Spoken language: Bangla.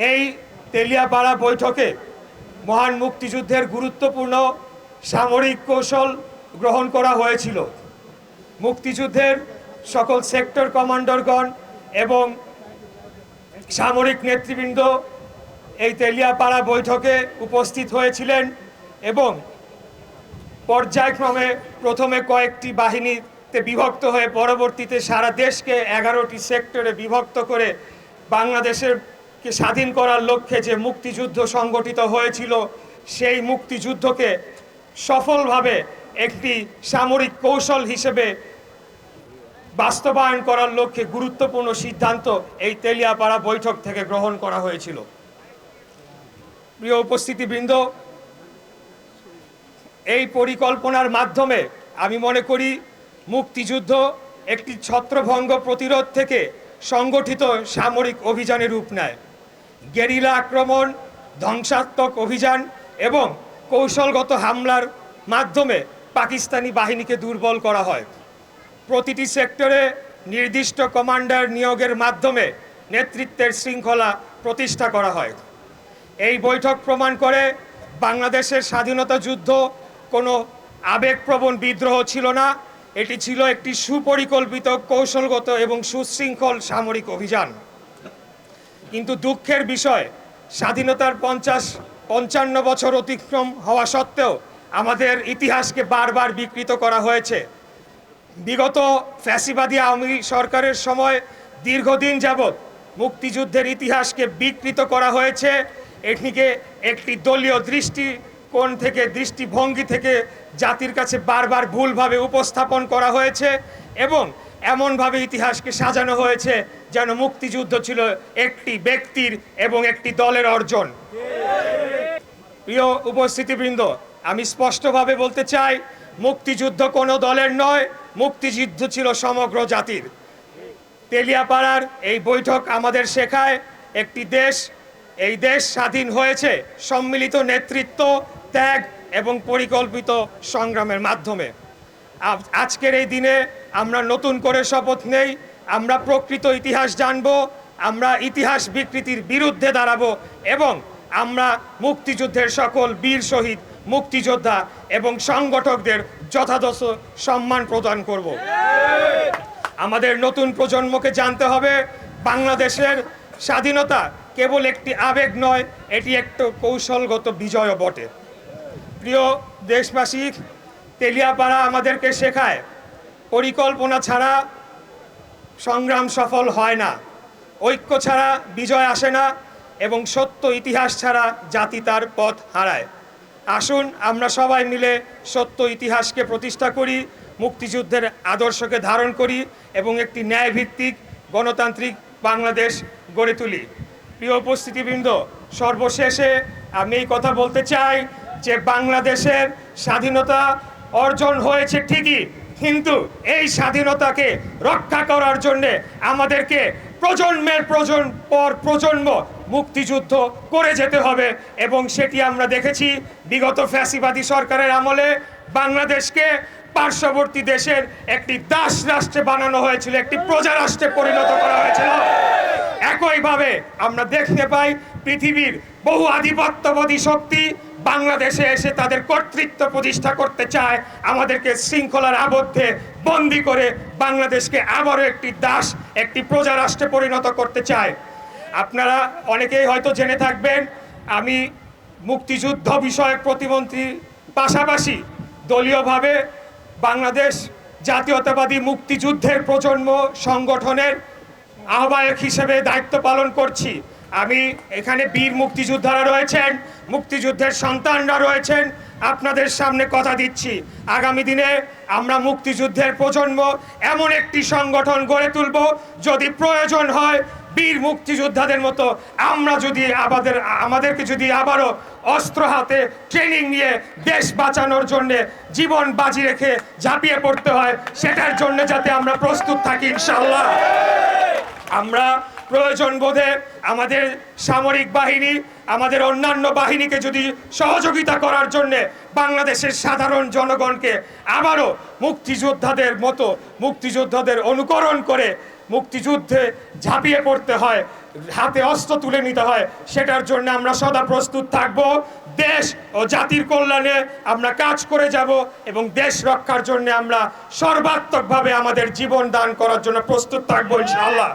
এই তেলিয়াপাড়া বৈঠকে মহান মুক্তিযুদ্ধের গুরুত্বপূর্ণ সামরিক কৌশল গ্রহণ করা হয়েছিল। মুক্তিযুদ্ধের সকল সেক্টর কমান্ডারগণ এবং সামরিক নেতৃবৃন্দ এই তেলিয়াপাড়া বৈঠকে উপস্থিত হয়েছিলেন এবং পর্যায়ক্রমে প্রথমে কয়েকটি বাহিনীতে বিভক্ত হয়ে পরবর্তীতে সারা দেশকে 11টি সেক্টরে বিভক্ত করে বাংলাদেশকে স্বাধীন করার লক্ষ্যে যে মুক্তিযুদ্ধ সংগঠিত হয়েছিল সেই মুক্তিযুদ্ধকে সফলভাবে একটি সামরিক কৌশল হিসেবে বাস্তবায়ন করার লক্ষ্যে গুরুত্বপূর্ণ সিদ্ধান্ত এই তেলিয়াপাড়া বৈঠক থেকে গ্রহণ করা হয়েছিল। প্রিয় উপস্থিতিবৃন্দ, এই পরিকল্পনার মাধ্যমে আমি মনে করি মুক্তিযুদ্ধ একটি ছত্রভঙ্গ প্রতিরোধ থেকে সংগঠিত সামরিক অভিযানের রূপ নেয়। গেরিলা আক্রমণ, ধ্বংসাত্মক অভিযান এবং কৌশলগত হামলার মাধ্যমে পাকিস্তানি বাহিনীকে দুর্বল করা হয়। প্রতিটি সেক্টরে নির্দিষ্ট কমান্ডার নিয়োগের মাধ্যমে নেতৃত্বের শৃঙ্খলা প্রতিষ্ঠা করা হয়। এই বৈঠক প্রমাণ করে বাংলাদেশের স্বাধীনতা যুদ্ধ কোনো আবেগপ্রবণ বিদ্রোহ ছিল না, এটি ছিল একটি সুপরিকল্পিত, কৌশলগত এবং সুশৃঙ্খল সামরিক অভিযান। কিন্তু দুঃখের বিষয়, স্বাধীনতার 55 বছর অতিক্রম হওয়া সত্ত্বেও আমাদের ইতিহাসকে বারবার বিকৃত করা হয়েছে। বিগত ফ্যাসিবাদী আওয়ামী সরকারের সময় দীর্ঘদিন যাবৎ মুক্তিযুদ্ধের ইতিহাসকে বিকৃত করা হয়েছে। এটিকে একটি দলীয় দৃষ্টিকোণ থেকে, দৃষ্টিভঙ্গি থেকে জাতির কাছে বারবার ভুলভাবে উপস্থাপন করা হয়েছে এবং এমনভাবে ইতিহাসকে সাজানো হয়েছে যেন মুক্তিযুদ্ধ ছিল একটি ব্যক্তির এবং একটি দলের অর্জন। প্রিয় উপস্থিতিবৃন্দ, আমি স্পষ্টভাবে বলতে চাই, মুক্তিযুদ্ধ কোনো দলের নয়, মুক্তিযুদ্ধ ছিল সমগ্র জাতির। তেলিয়াপাড়ার এই বৈঠক আমাদের শেখায় এই দেশ স্বাধীন হয়েছে সম্মিলিত নেতৃত্ব, ত্যাগ এবং পরিকল্পিত সংগ্রামের মাধ্যমে। আজকের এই দিনে আমরা নতুন করে শপথ নেই, আমরা প্রকৃত ইতিহাস জানব, আমরা ইতিহাস বিকৃতির বিরুদ্ধে দাঁড়াবো এবং আমরা মুক্তিযুদ্ধের সকল বীর শহীদ, মুক্তিযোদ্ধা এবং সংগঠকদের যথাযথ সম্মান প্রদান করব। আমাদের নতুন প্রজন্মকে জানতে হবে, বাংলাদেশের স্বাধীনতা কেবল একটি আবেগ নয়, এটি একটা কৌশলগত বিজয় বটে। প্রিয় দেশবাসী, তেলিয়াপাড়া আমাদেরকে শেখায় পরিকল্পনা ছাড়া সংগ্রাম সফল হয় না, ঐক্য ছাড়া বিজয় আসে না এবং সত্য ইতিহাস ছাড়া জাতি তার পথ হারায়। আসুন আমরা সবাই মিলে সত্য ইতিহাসকে প্রতিষ্ঠা করি, মুক্তিযুদ্ধের আদর্শকে ধারণ করি এবং একটি ন্যায়ভিত্তিক গণতান্ত্রিক বাংলাদেশ গড়ে তুলি। প্রিয় উপস্থিতিবৃন্দ, সর্বশেষে আমি এই কথা বলতে চাই যে বাংলাদেশের স্বাধীনতা অর্জন হয়েছে ঠিকই, কিন্তু এই স্বাধীনতাকে রক্ষা করার জন্যে আমাদেরকে প্রজন্মের পর প্রজন্ম মুক্তিযুদ্ধ করে যেতে হবে এবং সেটি আমরা দেখেছি বিগত ফ্যাসিবাদী সরকারের আমলে বাংলাদেশকে পার্শ্ববর্তী দেশের একটি দাস রাষ্ট্রে বানানো হয়েছিল, একটি প্রজা রাষ্ট্রে পরিণত করা হয়েছিল। একইভাবে আমরা দেখতে পাই পৃথিবীর বহু আধিপত্যবাদী শক্তি বাংলাদেশে এসে তাদের কর্তৃত্ব প্রতিষ্ঠা করতে চায়, আমাদেরকে শৃঙ্খলার আবদ্ধে বন্দী করে বাংলাদেশকে আবারও একটি দাস, একটি প্রজা রাষ্ট্রে পরিণত করতে চায়। আপনারা অনেকেই হয়তো জেনে থাকবেন, আমি মুক্তিযুদ্ধ বিষয়ক প্রতিমন্ত্রীর পাশাপাশি দলীয়ভাবে বাংলাদেশ জাতীয়তাবাদী মুক্তিযুদ্ধের প্রজন্ম সংগঠনের আহ্বায়ক হিসেবে দায়িত্ব পালন করছি। আমি এখানে বীর মুক্তিযোদ্ধারা রয়েছেন, মুক্তিযুদ্ধের সন্তানরা রয়েছেন, আপনাদের সামনে কথা দিচ্ছি, আগামী দিনে আমরা মুক্তিযুদ্ধের প্রজন্ম এমন একটি সংগঠন গড়ে তুলব, যদি প্রয়োজন হয় বীর মুক্তিযোদ্ধাদের মতো আমাদেরকে যদি আবারও অস্ত্র হাতে ট্রেনিং নিয়ে দেশ বাঁচানোর জন্যে জীবন বাজি রেখে ঝাঁপিয়ে পড়তে হয়, সেটার জন্য যাতে আমরা প্রস্তুত থাকি ইনশাআল্লাহ। আমরা প্রয়োজন বোধে আমাদের সামরিক বাহিনী, আমাদের অন্যান্য বাহিনীকে যদি সহযোগিতা করার জন্যে বাংলাদেশের সাধারণ জনগণকে আবারও মুক্তিযোদ্ধাদের মতো মুক্তিযোদ্ধাদের অনুকরণ করে মুক্তিযুদ্ধে ঝাঁপিয়ে পড়তে হয়, হাতে অস্ত্র তুলে নিতে হয়, সেটার জন্য আমরা সদা প্রস্তুত থাকব। দেশ ও জাতির কল্যাণে আমরা কাজ করে যাব এবং দেশ রক্ষার জন্য আমরা সর্বাত্মকভাবে আমাদের জীবন দান করার জন্য প্রস্তুত থাকবো ইনশাআল্লাহ।